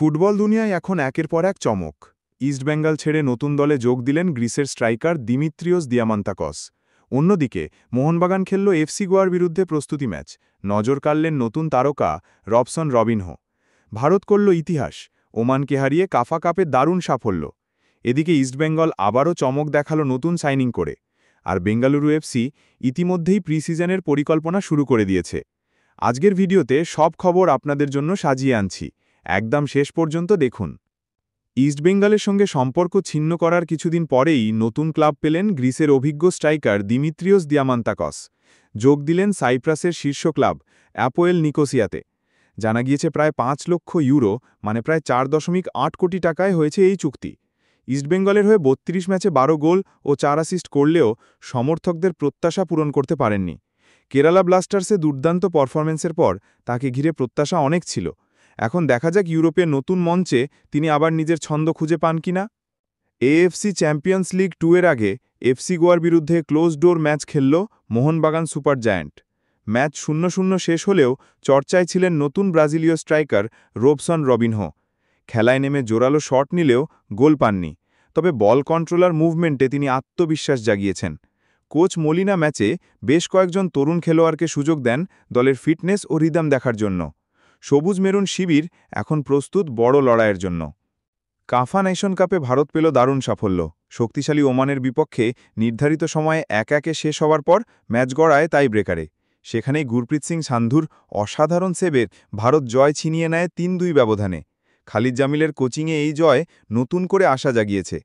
Football দুনিয়ায় এখন একের পর এক চমক। ইস্টবেঙ্গল ছেড়ে নতুন দলে যোগ দিলেন গ্রিসের স্ট্রাইকার দিমিত্রিওস দিয়ামান্তাকস। অন্যদিকে মোহনবাগান খেলল এফসি গোয়ার বিরুদ্ধে প্রস্তুতি ম্যাচ। নজর কাড়লেন নতুন তারকা রবসন রবিনহো। ভারত করল ইতিহাস, ওমানকে হারিয়ে কাফা কাপে দারুণ সাফল্য। এদিকে ইস্টবেঙ্গল আবারও চমক দেখালো নতুন সাইনিং করে। আর বেঙ্গালুরু এফসি ইতিমধ্যেই প্রি-সিজনের পরিকল্পনা শুরু করে দিয়েছে। আজকের ভিডিওতে সব খবর আপনাদের জন্য সাজিয়ে আনছি, একদম শেষ পর্যন্ত দেখুন। ইস্টবেঙ্গলের সঙ্গে সম্পর্ক ছিন্ন করার কিছুদিন পরেই নতুন ক্লাব পেলেন গ্রিসের অভিজ্ঞ স্ট্রাইকার দিমিত্রিওস দিয়ামান্তাকস। যোগ দিলেন সাইপ্রাসের শীর্ষ ক্লাব অ্যাপোয়েল নিকোসিয়াতে। জানা গিয়েছে প্রায় ৫ লক্ষ ইউরো মানে প্রায় ৪.৮ কোটি টাকায় হয়েছে এই চুক্তি। ইস্টবেঙ্গলের হয়ে ৩২ ম্যাচে ১২ গোল ও ৪ অ্যাসিস্ট করলেও সমর্থকদের প্রত্যাশা পূরণ করতে পারেননি। কেরালা ব্লাস্টার্সে দুর্দান্ত পারফরম্যান্সের পর তাকে ঘিরে প্রত্যাশা অনেক ছিল। এখন দেখা যাক ইউরোপের নতুন মঞ্চে তিনি আবার নিজের ছন্দ খুঁজে পান কিনা। এএফসি চ্যাম্পিয়ন্স লিগ 2 এর আগে এফসি গোয়ার বিরুদ্ধে ক্লোজ ডোর ম্যাচ খেলল মোহনবাগান সুপার জায়ান্ট। ম্যাচ 0-0 শেষ হলেও চর্চায় ছিলেন নতুন ব্রাজিলীয় স্ট্রাইকার রবসন রবিনহো। খেলায় নেমে জোরালো শট নিলেও গোল পাননি, তবে বল কন্ট্রোলার মুভমেন্টে তিনি আত্মবিশ্বাস জাগিয়েছেন। কোচ মলিনা ম্যাচে বেশ কয়েকজন তরুণ খেলোয়াড়কে সুযোগ দেন দলের ফিটনেস ও রিদম দেখার জন্য। সবুজ মেরুন শিবির এখন প্রস্তুত বড় লড়াইয়ের জন্য। কাফা নেশন কাপে ভারত পেল দারুণ সাফল্য। শক্তিশালী ওমানের বিপক্ষে নির্ধারিত সময়ে ১-১ শেষ হওয়ার পর ম্যাচ গড়ায় টাই ব্রেকারে। সেখানেই গুরপ্রীত সিং সান্ধুর অসাধারণ সেভের ভারত জয় ছিনিয়ে নেয় ৩-২ ব্যবধানে। খালিদ জামিলের কোচিংয়ে এই জয় নতুন করে আশা জাগিয়েছে।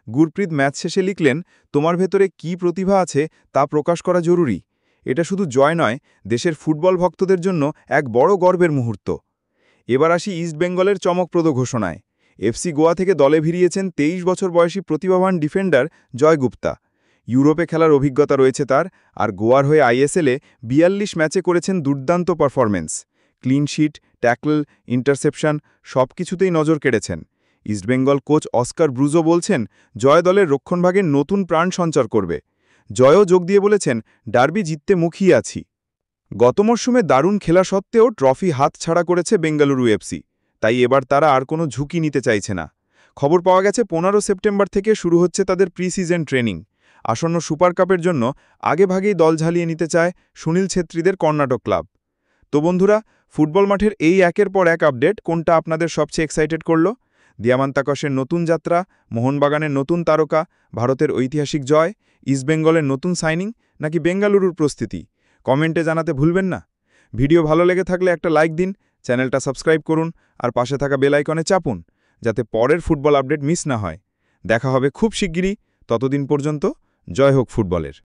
গুরপ্রীত ম্যাচ শেষে লিখলেন, তোমার ভেতরে কী প্রতিভা আছে তা প্রকাশ করা জরুরি। এটা শুধু জয় নয়, দেশের ফুটবল ভক্তদের জন্য এক বড় গর্বের মুহূর্ত। এবার আসি ইস্টবেঙ্গলের চমকপ্রদ ঘোষণায়। এফসি গোয়া থেকে দলে ভিড়িয়েছেন ২৩ বছর বয়সী প্রতিভাবান ডিফেন্ডার জয় গুপ্তা। ইউরোপে খেলার অভিজ্ঞতা রয়েছে তার, আর গোয়ার হয়ে আইএসএলে ৪২ ম্যাচে করেছেন দুর্দান্ত পারফরম্যান্স। ক্লিনশিট, ট্যাকল, ইন্টারসেপশন সবকিছুতেই নজর কেড়েছেন। ইস্টবেঙ্গল কোচ অস্কার ব্রুজো বলছেন, জয় দলের রক্ষণভাগের নতুন প্রাণ সঞ্চার করবে। জয়ও যোগ দিয়ে বলেছেন, ডার্বি জিততে মুখিয়ে আছি। গত মরশুমে দারুণ খেলা সত্ত্বেও ট্রফি হাত ছাড়া করেছে বেঙ্গালুরু এফসি, তাই এবার তারা আর কোনো ঝুঁকি নিতে চাইছে না। খবর পাওয়া গেছে ১৫ সেপ্টেম্বর থেকে শুরু হচ্ছে তাদের প্রি-সিজন ট্রেনিং। আসন্ন সুপার কাপের জন্য আগেভাগেই দল ঝালিয়ে নিতে চায় সুনীল ছেত্রীদের কর্ণাটক ক্লাব। তো বন্ধুরা, ফুটবল মাঠের এই একের পর এক আপডেট কোনটা আপনাদের সবচেয়ে এক্সাইটেড করল? দিয়ামান্তাকসের নতুন যাত্রা, মোহনবাগানের নতুন তারকা, ভারতের ঐতিহাসিক জয়, ইস্টবেঙ্গলের নতুন সাইনিং, নাকি বেঙ্গালুরুর প্রস্তুতি? কমেন্টে জানাতে ভুলবেন না। ভিডিও ভালো লেগে থাকলে একটা লাইক দিন, চ্যানেলটা সাবস্ক্রাইব করুন আর পাশে থাকা বেল আইকনে চাপুন, যাতে পরের ফুটবল আপডেট মিস না হয়। দেখা হবে খুব শিগগিরই। ততদিন পর্যন্ত জয় হোক ফুটবলের।